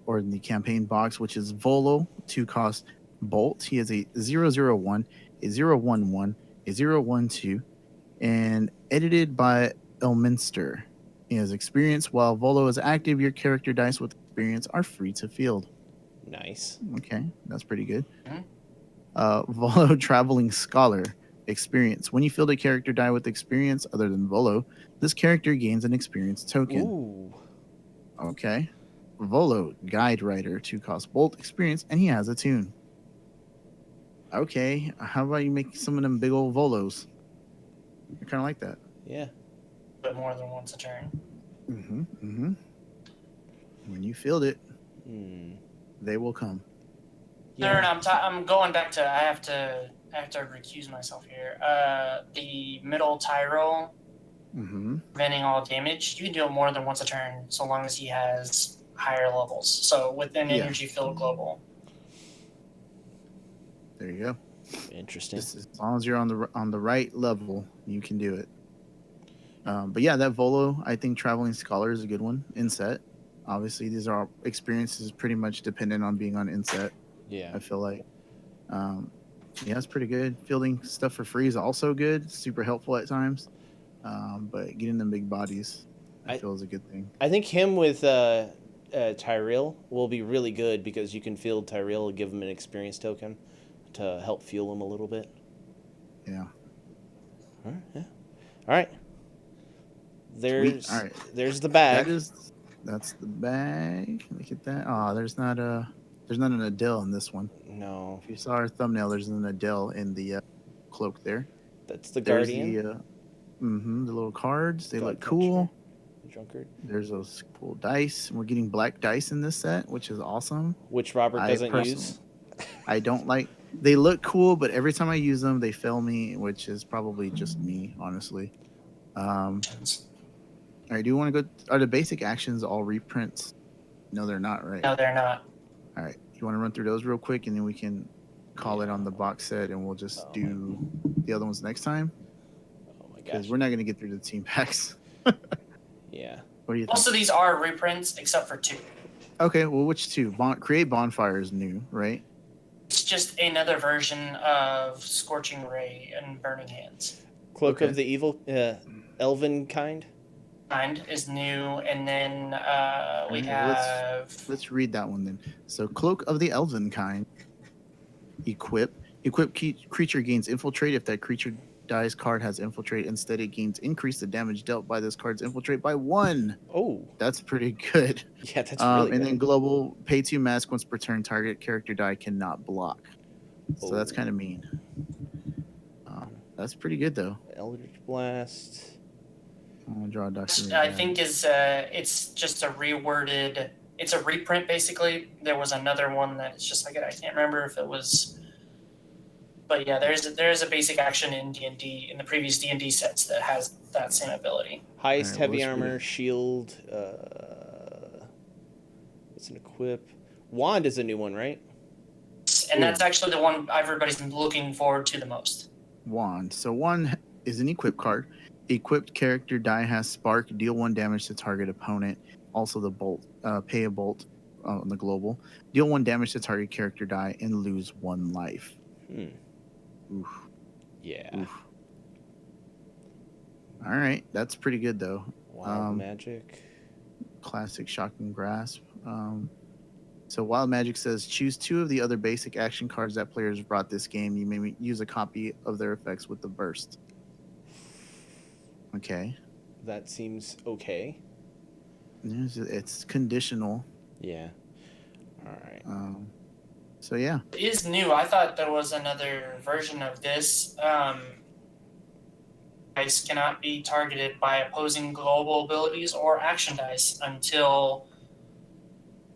or in the campaign box, which is Volo, 2-cost Bolt. He is a 001, a 011, a 012, and edited by Elminster. He has experience. While Volo is active, your character dice with experience are free to field. Nice. Okay, that's pretty good. Volo, Traveling Scholar. Experience. When you field a character die with experience other than Volo, this character gains an experience token. Ooh. Okay. Volo, Guide Writer, 2-cost Bolt experience, and he has a tune. Okay. How about you make some of them big old Volos? I kind of like that. Yeah. But more than once a turn. When you field it, they will come. Yeah. No, I'm going back to. I have to recuse myself here. The middle Tyrell, preventing all damage. You can do it more than once a turn, so long as he has higher levels. So within energy field global. There you go. Interesting. Just as long as you're on the right level, you can do it. But yeah, that Volo, I think Traveling Scholar is a good one. Inset. Obviously, these are all experiences pretty much dependent on being on Inset. Yeah. I feel like. Yeah, it's pretty good. Fielding stuff for free is also good. Super helpful at times. But getting them big bodies, I feel is a good thing. I think him with Tyrell will be really good because you can field Tyrell and give him an experience token to help fuel him a little bit. Yeah. All right. Yeah. All right. There's All right. There's the bag. That's the bag. Look at that. Oh, there's not an Adele in this one. No. If you saw our thumbnail, there's an Adele in the cloak there. That's the Guardian. The little cards. They look cool. drunkard. There's those cool dice. We're getting black dice in this set, which is awesome. Which Robert I doesn't personally- use. I don't like. They look cool, but every time I use them, they fail me, which is probably just me, honestly. All right, do you want to go? Are the basic actions all reprints? No, they're not, right? No, they're not. All right, you want to run through those real quick, and then we can call it on the box set, and we'll just do the other ones next time Oh my because gosh. we're not going to get through the team packs. Yeah. What do you think? Most of these are reprints, except for 2. Okay, well, which two? Create bonfire is new, right? It's just another version of Scorching Ray and Burning Hands. Cloak Okay. of the evil, elven kind. Kind is new, and then we Alright, have Let's read that one then. So, Cloak of the Elven Kind. Equip. Creature gains infiltrate. If that creature dies card has infiltrate. Instead, it gains increase the damage dealt by this card's infiltrate by 1. Oh, That's pretty good. yeah, that's really and good. then global, pay 2 mask once per turn. Target character die cannot block. So that's Oh. kind of mean. That's pretty good though. Eldritch Blast. I'm gonna draw a document. I think it's just a reworded. It's a reprint basically. There was another one that it's just like it. I can't remember if it was. But yeah, there's a basic action in D&D in the previous D&D sets that has that same ability. Highest Alright, heavy well, let's read armor, it. shield. It's an equip. Wand is a new one, right? And that's actually the one everybody's been looking forward to the most. Wand. So one is an equip card. Equipped character die has spark. Deal 1 damage to target opponent. Also the bolt. Pay a bolt on the global. Deal 1 damage to target character die and lose 1 life. Oof. Yeah. Oof. All right, that's pretty good though. Wild magic. Classic shocking grasp. So Wild Magic says choose 2 of the other basic action cards that players brought this game. You may use a copy of their effects with the burst. Okay. That seems okay. It's conditional. Yeah. All right. So yeah. It is new. I thought there was another version of this. Dice cannot be targeted by opposing global abilities or action dice until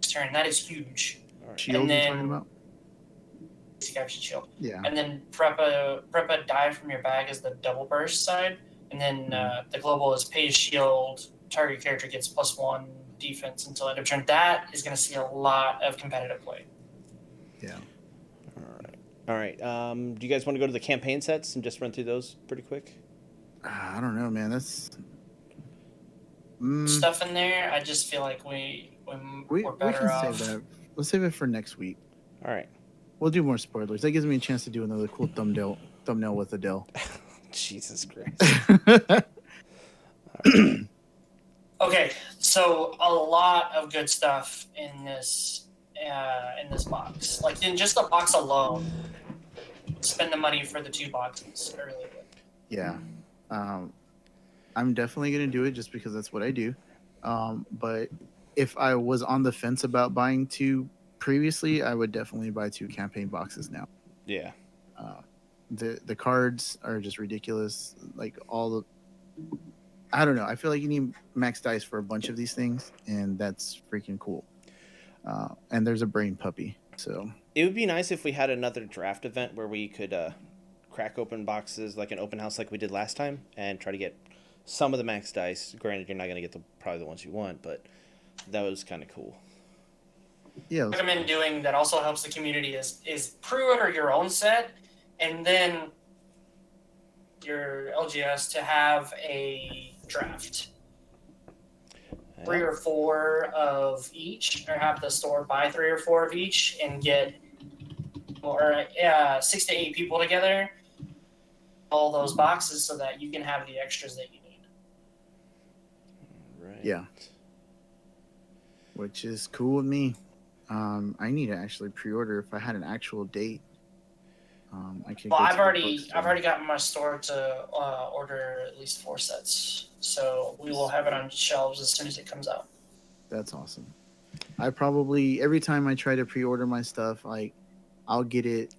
turn. That is huge. All right. Shield And you're then- talking about? Basic action shield. Yeah. And then prep a die from your bag is the double burst side. And then the global is pay a shield. Target character gets +1 defense until end of turn. That is going to see a lot of competitive play. Yeah. All right. Do you guys want to go to the campaign sets and just run through those pretty quick? I don't know, man. That's Stuff in there. I just feel like we we're better can off. save that. Let's save it for next week. All right. We'll do more spoilers. That gives me a chance to do another cool thumbnail with Adele. Jesus Christ. Okay, so a lot of good stuff in this box. Like in just the box alone, spend the money for the 2 boxes. I really would. Yeah. I'm definitely going to do it just because that's what I do. But if I was on the fence about buying 2 previously, I would definitely buy 2 campaign boxes now. Yeah. The cards are just ridiculous. Like I don't know. I feel like you need max dice for a bunch of these things, and that's freaking cool. And there's a brain puppy. So It would be nice if we had another draft event where we could crack open boxes like an open house like we did last time and try to get some of the max dice. Granted, you're not going to get probably the ones you want, but that was kind of cool. yeah, I recommend doing that also helps the community is pre-order your own set and then your LGS to have a draft. 3 or 4 of each, or have the store buy 3 or 4 of each and get 6 to 8 people together, all those boxes so that you can have the extras that you need. Right. Yeah. Which is cool with me. I need to actually pre-order if I had an actual date. I could. Well, go to I've the already bookstore. gotten my store to order at least 4 sets, so we will have it on shelves as soon as it comes out. That's awesome. I probably every time I try to pre-order my stuff, like I'll get it.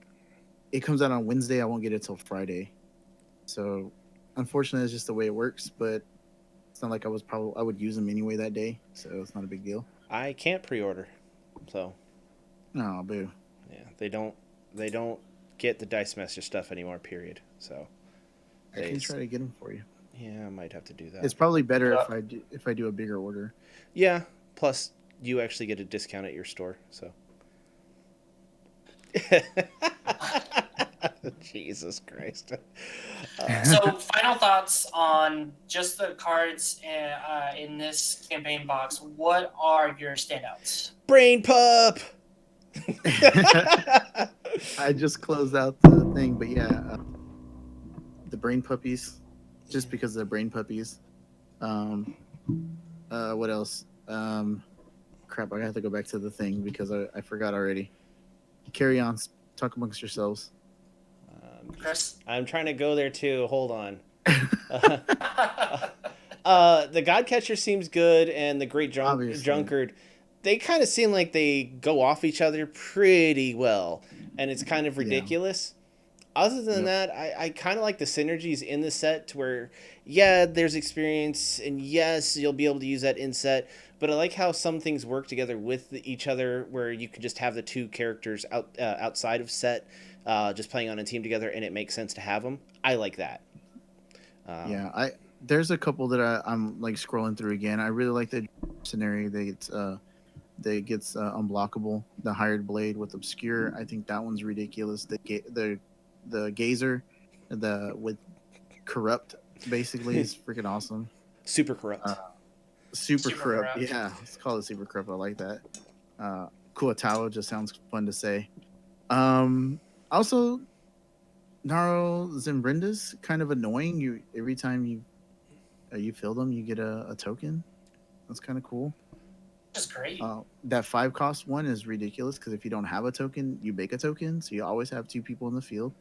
It comes out on Wednesday. I won't get it till Friday. So, unfortunately, it's just the way it works. But It's not like I would use them anyway that day, so it's not a big deal. I can't pre-order, so No, boo. yeah, they don't get the Dice Master stuff anymore. Period. So I can try to get them for you. yeah, I might have to do that. It's probably better Yeah. if I do a bigger order. Yeah. Plus, you actually get a discount at your store. So. Jesus Christ. So, final thoughts on just the cards in this campaign box. What are your standouts? Brain pup. I just closed out the thing, but yeah, the brain puppies, just because they're brain puppies. What else? Crap, I have to go back to the thing because I forgot already. Carry on. Talk amongst yourselves. Chris? I'm trying to go there too. Hold on. The Godcatcher seems good, and the Great Obviously. Drunkard, they kind of seem like they go off each other pretty well, and it's kind of ridiculous. Other than that, I kind of like the synergies in the set to where, yeah, there's experience, and yes, you'll be able to use that in set, but I like how some things work together with each other, where you could just have the two characters outside of set, just playing on a team together, and it makes sense to have them. I like that. There's a couple that I'm like scrolling through again. I really like the mercenary that gets unblockable. The hired blade with obscure. I think that one's ridiculous. The gazer, with corrupt, basically is freaking awesome. Super corrupt. Super corrupt. Yeah, let's call it super corrupt. I like that. Kuatawa just sounds fun to say. Also, Naro Zembrinda's kind of annoying. You every time you fill them, you get a token. That's kind of cool. That's great. That 5 cost one is ridiculous because if you don't have a token, you make a token, so you always have 2 people in the field.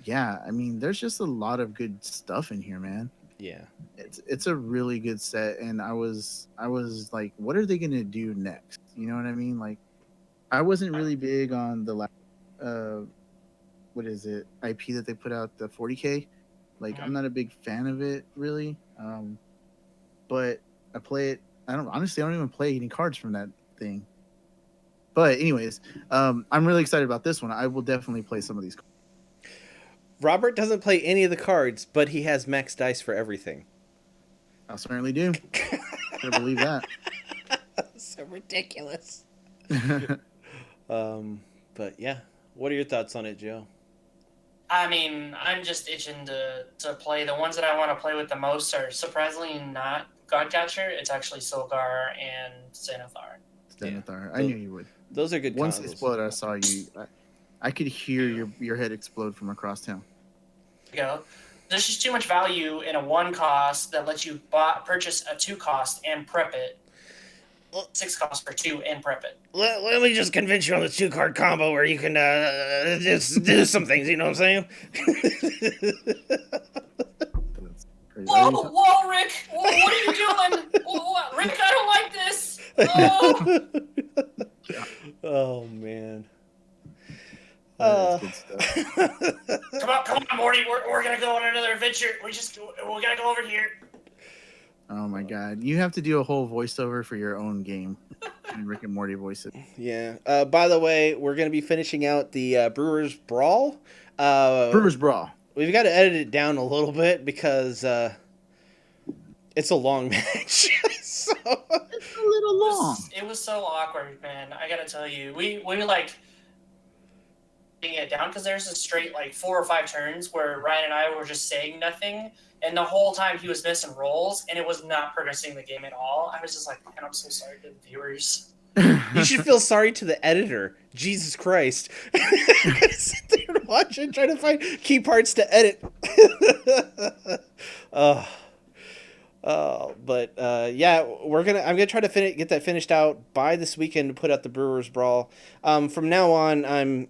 Yeah, I mean, there's just a lot of good stuff in here, man. Yeah, it's a really good set, and I was like, what are they gonna do next? You know what I mean? Like, I wasn't really big on the last what is it IP that they put out, the 40K. Like, I'm not a big fan of it really, but I play it. I don't even play any cards from that thing. But anyways, I'm really excited about this one. I will definitely play some of these cards. Robert doesn't play any of the cards, but he has max dice for everything. I certainly do. I believe that. So ridiculous. But yeah, what are your thoughts on it, Joe? I mean, I'm just itching to play. The ones that I want to play with the most are surprisingly not Godcatcher. It's actually Sylgard and Zennith. Zennith. I knew you would. Those are good. Once they exploded, I saw you. I could hear your head explode from across town. Go. There's just too much value in a 1 cost that lets you purchase a 2 cost and prep it. 6 cost for 2 and prep it. Let me just convince you on the 2-card combo where you can just do some things. You know what I'm saying? Whoa, Rick! What are you doing? Rick, I don't like this. Oh man. Good stuff. Come on, Morty. We're gonna go on another adventure. We gotta go over here. Oh my god, you have to do a whole voiceover for your own game, and Rick and Morty voices. Yeah. By the way, we're gonna be finishing out the Brewers Brawl. Brewers Brawl. We've got to edit it down a little bit because it's a long match. So it's a little long. It was so awkward, man. I gotta tell you, we like getting it down because there's a straight like 4 or 5 turns where Ryan and I were just saying nothing, and the whole time he was missing rolls, and it was not progressing the game at all. I was just like, man, I'm so sorry to the viewers. You should feel sorry to the editor. Jesus Christ. Sit there and watch it, try to find key parts to edit. But yeah, I'm gonna try to get that finished out by this weekend to put out the Brewers Brawl. From now on, I'm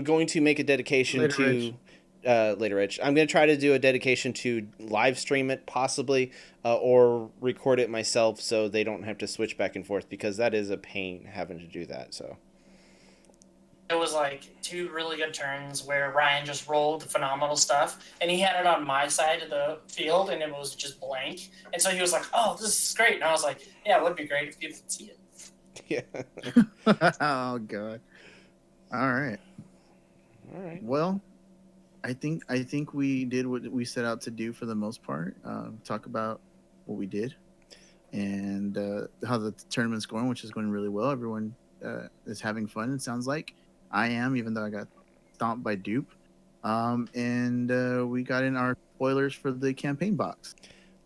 going to make a dedication Later Edge. I'm going to try to do a dedication to live stream it possibly, or record it myself so they don't have to switch back and forth, because that is a pain having to do that. So It was like 2 really good turns where Ryan just rolled phenomenal stuff, and he had it on my side of the field, and it was just blank. And so he was like, "Oh, this is great," and I was like, "Yeah, it would be great if people could see it." Yeah. Oh god. All right. All right. Well, I think we did what we set out to do for the most part. Talk about what we did and how the tournament's going, which is going really well. Everyone is having fun. It sounds like I am, even though I got stomped by Dupe. And we got in our spoilers for the campaign box.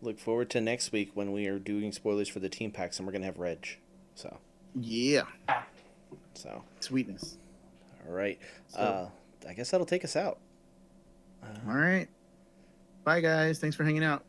Look forward to next week when we are doing spoilers for the team packs, and we're gonna have Reg. So. Yeah. So. Sweetness. All right. So, I guess that'll take us out. all right. Bye, guys. Thanks for hanging out.